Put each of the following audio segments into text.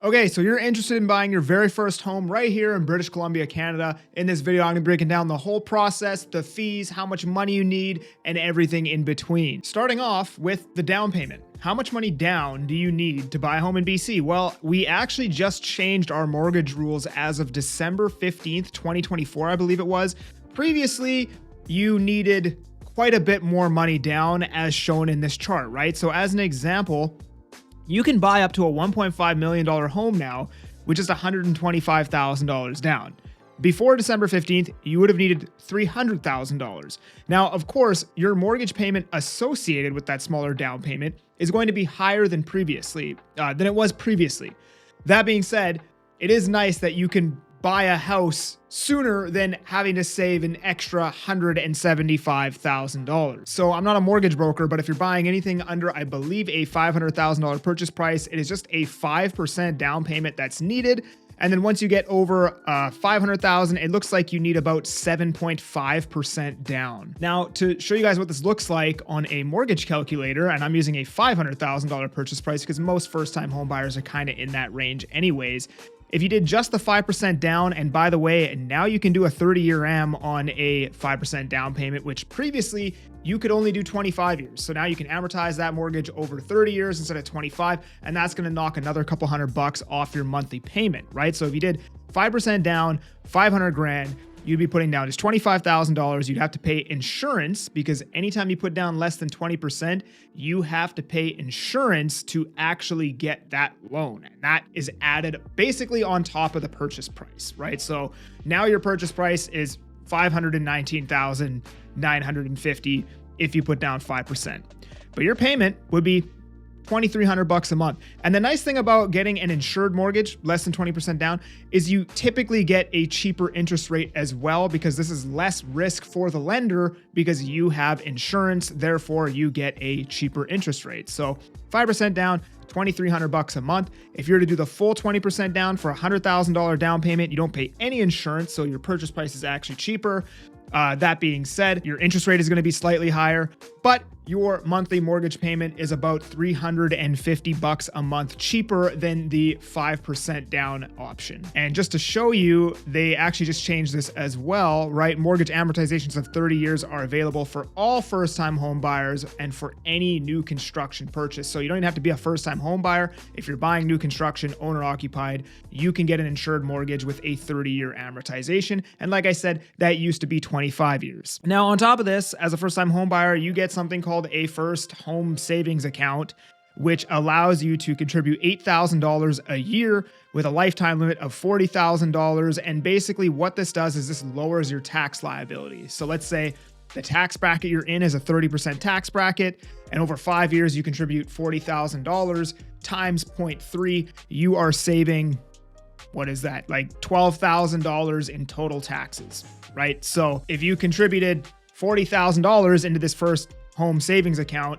Okay, so you're interested in buying your very first home right here in British Columbia, Canada. In this video, I'm gonna be breaking down the whole process, the fees, how much money you need, and everything in between. Starting off with the down payment. How much money down do you need to buy a home in BC? Well, we actually just changed our mortgage rules as of December 15th, 2024, I believe it was. Previously, you needed quite a bit more money down as shown in this chart, right? So as an example, you can buy up to a $1.5 million home now with just $125,000 down. Before December 15th, you would have needed $300,000. Now, of course, your mortgage payment associated with that smaller down payment is going to be higher than it was previously. That being said, it is nice that you can buy a house sooner than having to save an extra $175,000. So I'm not a mortgage broker, but if you're buying anything under, I believe, a $500,000 purchase price, it is just a 5% down payment that's needed. And then once you get over 500,000, it looks like you need about 7.5% down. Now, to show you guys what this looks like on a mortgage calculator, and I'm using a $500,000 purchase price because most first-time home buyers are kind of in that range anyways. If you did just the 5% down, and by the way, now you can do a 30-year AM on a 5% down payment, which previously you could only do 25 years. So now you can amortize that mortgage over 30 years instead of 25, and that's gonna knock another couple $100 off your monthly payment, right? So if you did 5% down, 500 grand, you'd be putting down just $25,000. You'd have to pay insurance because anytime you put down less than 20%, you have to pay insurance to actually get that loan. And that is added basically on top of the purchase price, right? So now your purchase price is $519,950 if you put down 5%. But your payment would be $2,300 a month. And the nice thing about getting an insured mortgage, less than 20% down, is you typically get a cheaper interest rate as well because this is less risk for the lender because you have insurance, therefore you get a cheaper interest rate. So 5% down, $2,300 a month. If you're to do the full 20% down for a $100,000 down payment, you don't pay any insurance, so your purchase price is actually cheaper. That being said, your interest rate is going to be slightly higher, but your monthly mortgage payment is about $350 a month cheaper than the 5% down option. And just to show you, they actually just changed this as well, right? Mortgage amortizations of 30 years are available for all first-time home buyers and for any new construction purchase. So you don't even have to be a first-time home buyer. If you're buying new construction, owner-occupied, you can get an insured mortgage with a 30-year amortization. And like I said, that used to be 25 years. Now, on top of this, as a first-time home buyer, you get something called a first home savings account, which allows you to contribute $8,000 a year with a lifetime limit of $40,000. And basically what this does is this lowers your tax liability. So let's say the tax bracket you're in is a 30% tax bracket, and over 5 years you contribute $40,000 times 0.3, you are saving, what is that, like $12,000 in total taxes, right? So if you contributed $40,000 into this first home savings account,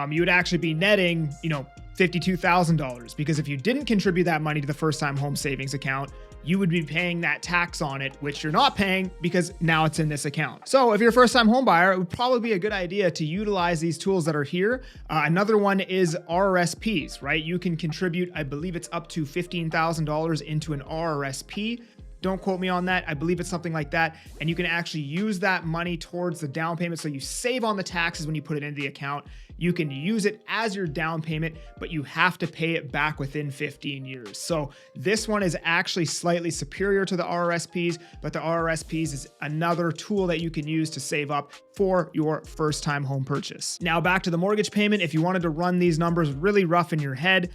you would actually be netting, $52,000, because if you didn't contribute that money to the first time home savings account, you would be paying that tax on it, which you're not paying because now it's in this account. So if you're a first time home buyer, it would probably be a good idea to utilize these tools that are here. Another one is RRSPs, right? You can contribute, I believe it's up to $15,000 into an RRSP. Don't quote me on that. I believe it's something like that. And you can actually use that money towards the down payment. So you save on the taxes when you put it into the account. You can use it as your down payment, but you have to pay it back within 15 years. So this one is actually slightly superior to the RRSPs, but the RRSPs is another tool that you can use to save up for your first time home purchase. Now back to the mortgage payment. If you wanted to run these numbers really rough in your head,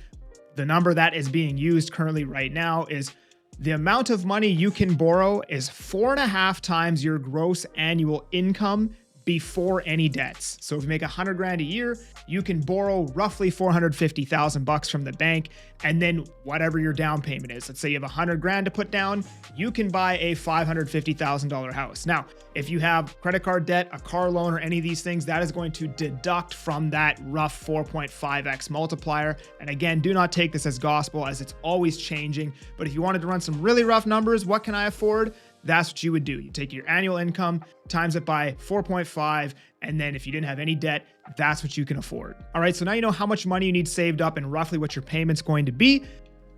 the number that is being used currently right now is the amount of money you can borrow is 4.5 times your gross annual income before any debts. So if you make 100 grand a year, you can borrow roughly $450,000 from the bank, and then whatever your down payment is. Let's say you have 100 grand to put down, you can buy a $550,000 house. Now, if you have credit card debt, a car loan, or any of these things, that is going to deduct from that rough 4.5x multiplier. And again, do not take this as gospel as it's always changing. But if you wanted to run some really rough numbers, what can I afford? That's what you would do. You take your annual income, times it by 4.5, and then if you didn't have any debt, that's what you can afford. All right, so now you know how much money you need saved up and roughly what your payment's going to be.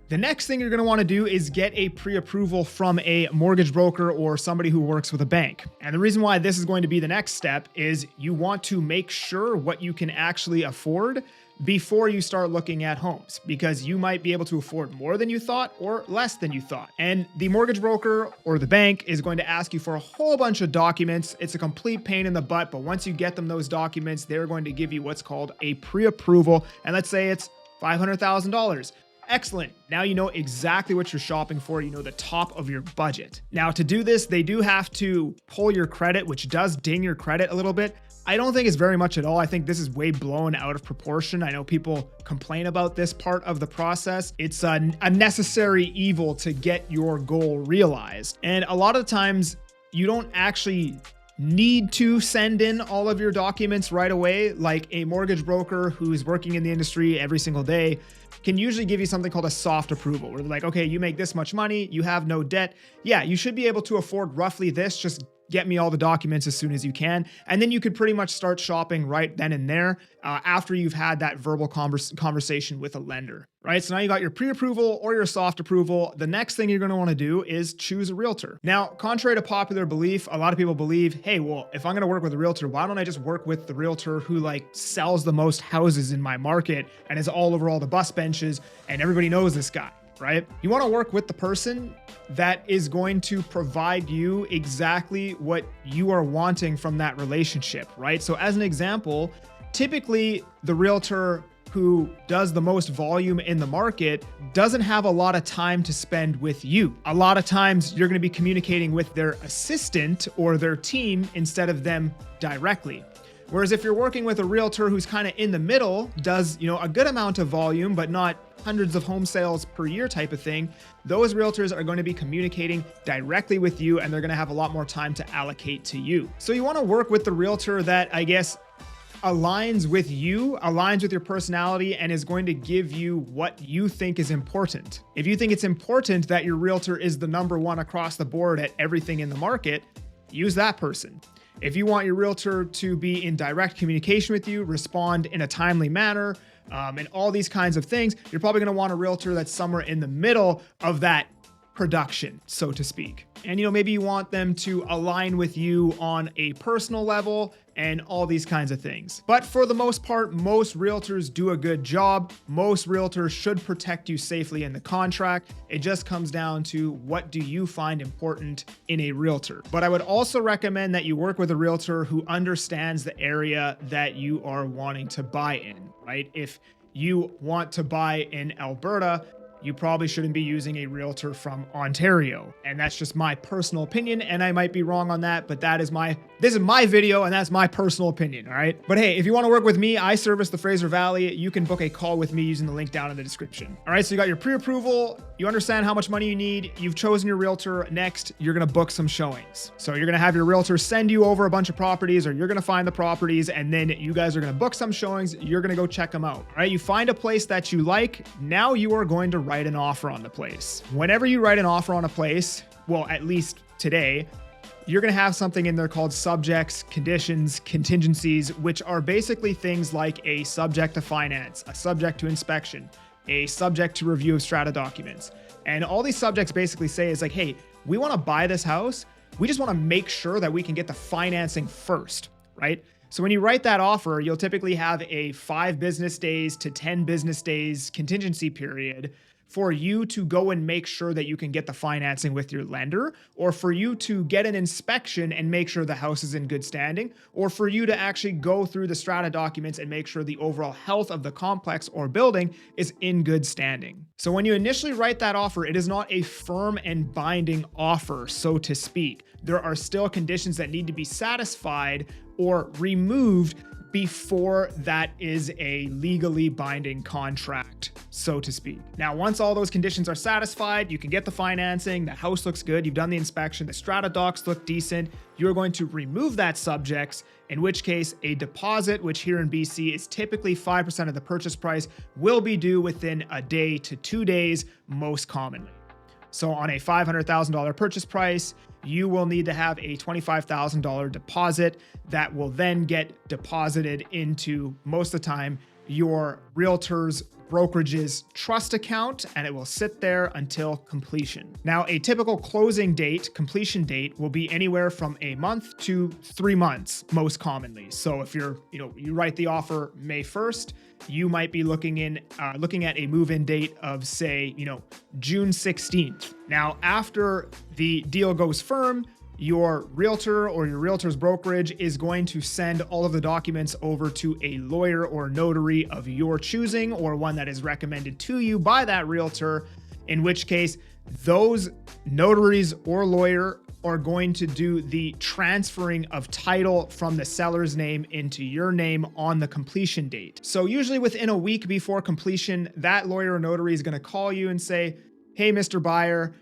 The next thing you're going to want to do is get a pre-approval from a mortgage broker or somebody who works with a bank. And the reason why this is going to be the next step is you want to make sure what you can actually afford before you start looking at homes, because you might be able to afford more than you thought or less than you thought. And the mortgage broker or the bank is going to ask you for a whole bunch of documents. It's a complete pain in the butt, but once you get them those documents, they're going to give you what's called a pre-approval. And let's say it's $500,000. Excellent. Now you know exactly what you're shopping for. You know the top of your budget. Now to do this, they do have to pull your credit, which does ding your credit a little bit. I don't think it's very much at all. I think this is way blown out of proportion. I know people complain about this part of the process. It's a necessary evil to get your goal realized. And a lot of times you don't actually need to send in all of your documents right away. Like a mortgage broker who's working in the industry every single day can usually give you something called a soft approval, where they're like, okay, you make this much money, you have no debt. Yeah, you should be able to afford roughly this. Just get me all the documents as soon as you can. And then you could pretty much start shopping right then and there after you've had that verbal conversation with a lender, right? So now you got your pre-approval or your soft approval. The next thing you're going to want to do is choose a realtor. Now, contrary to popular belief, a lot of people believe, hey, well, if I'm going to work with a realtor, why don't I just work with the realtor who like sells the most houses in my market and is all over all the bus benches and everybody knows this guy? Right? You want to work with the person that is going to provide you exactly what you are wanting from that relationship, right? So as an example, typically the realtor who does the most volume in the market doesn't have a lot of time to spend with you. A lot of times you're going to be communicating with their assistant or their team instead of them directly. Whereas if you're working with a realtor who's kind of in the middle, does, a good amount of volume, but not hundreds of home sales per year type of thing, those realtors are going to be communicating directly with you and they're going to have a lot more time to allocate to you. So you want to work with the realtor that, I guess, aligns with you, aligns with your personality, and is going to give you what you think is important. If you think it's important that your realtor is the number one across the board at everything in the market, use that person. If you want your realtor to be in direct communication with you, respond in a timely manner, and all these kinds of things, you're probably going to want a realtor that's somewhere in the middle of that production, so to speak. And, maybe you want them to align with you on a personal level and all these kinds of things. But for the most part, most realtors do a good job. Most realtors should protect you safely in the contract. It just comes down to what do you find important in a realtor. But I would also recommend that you work with a realtor who understands the area that you are wanting to buy in, right? If you want to buy in Alberta, you probably shouldn't be using a realtor from Ontario. And that's just my personal opinion. And I might be wrong on that, but this is my video and that's my personal opinion. All right. But hey, if you want to work with me, I service the Fraser Valley. You can book a call with me using the link down in the description. All right. So you got your pre-approval. You understand how much money you need. You've chosen your realtor. Next, you're going to book some showings. So you're going to have your realtor send you over a bunch of properties, or you're going to find the properties, and then you guys are going to book some showings. You're going to go check them out. All right. You find a place that you like. Now you are going to write an offer on the place. Whenever you write an offer on a place, well, at least today, you're going to have something in there called subjects, conditions, contingencies, which are basically things like a subject to finance, a subject to inspection, a subject to review of strata documents. And all these subjects basically say is like, hey, we want to buy this house. We just want to make sure that we can get the financing first, right? So when you write that offer, you'll typically have a 5 business days to 10 business days contingency period for you to go and make sure that you can get the financing with your lender, or for you to get an inspection and make sure the house is in good standing, or for you to actually go through the strata documents and make sure the overall health of the complex or building is in good standing. So when you initially write that offer, it is not a firm and binding offer, so to speak. There are still conditions that need to be satisfied or removed before that is a legally binding contract, so to speak. Now, once all those conditions are satisfied, you can get the financing, the house looks good, you've done the inspection, the strata docs look decent, you're going to remove that subjects, in which case a deposit, which here in BC is typically 5% of the purchase price, will be due within a day to 2 days, most commonly. So on a $500,000 purchase price, you will need to have a $25,000 deposit that will then get deposited into, most of the time, your realtor's brokerage's trust account, and it will sit there until completion. Now, a typical closing date, completion date, will be anywhere from a month to 3 months, most commonly. So if you write the offer May 1st, you might be looking at a move-in date of, say, June 16th. Now, after the deal goes firm, your realtor or your realtor's brokerage is going to send all of the documents over to a lawyer or notary of your choosing, or one that is recommended to you by that realtor, in which case those notaries or lawyer are going to do the transferring of title from the seller's name into your name on the completion date. So usually within a week before completion, that lawyer or notary is going to call you and say, "Hey, Mr. Buyer,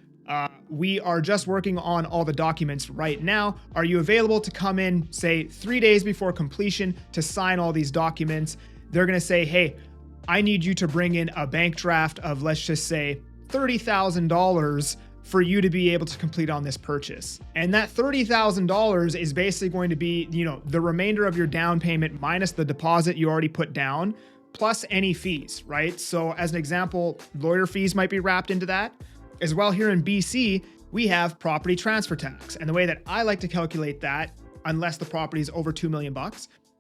we are just working on all the documents right now. Are you available to come in, say, 3 days before completion to sign all these documents?" They're going to say, "Hey, I need you to bring in a bank draft of, let's just say, $30,000 for you to be able to complete on this purchase." And that $30,000 is basically going to be, the remainder of your down payment minus the deposit you already put down, plus any fees, right? So as an example, lawyer fees might be wrapped into that. As well, here in BC, we have property transfer tax. And the way that I like to calculate that, unless the property is over $2 million,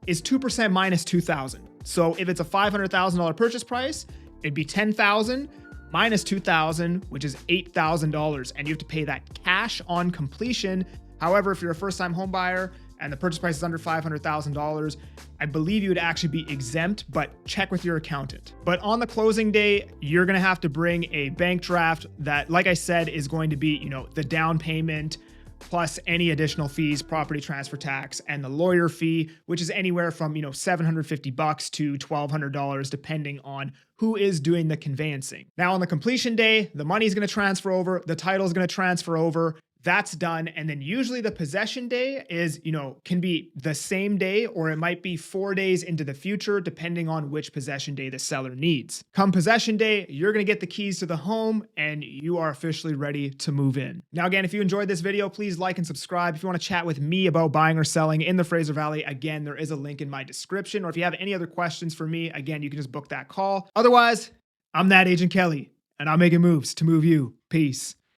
is 2% minus $2,000. So if it's a $500,000 purchase price, it'd be $10,000 minus $2,000, which is $8,000. And you have to pay that cash on completion. However, if you're a first-time home buyer and the purchase price is under $500,000, I believe you would actually be exempt, but check with your accountant. But on the closing day, you're gonna have to bring a bank draft that, like I said, is going to be, the down payment plus any additional fees, property transfer tax, and the lawyer fee, which is anywhere from, $750 to $1,200, depending on who is doing the conveyancing. Now on the completion day, the money is gonna transfer over, the title is gonna transfer over, that's done. And then usually the possession day is, can be the same day, or it might be 4 days into the future, depending on which possession day the seller needs. Come possession day, you're going to get the keys to the home and you are officially ready to move in. Now, again, if you enjoyed this video, please like and subscribe. If you want to chat with me about buying or selling in the Fraser Valley, again, there is a link in my description. Or if you have any other questions for me, again, you can just book that call. Otherwise, I'm that Agent Kelly, and I'm making moves to move you. Peace.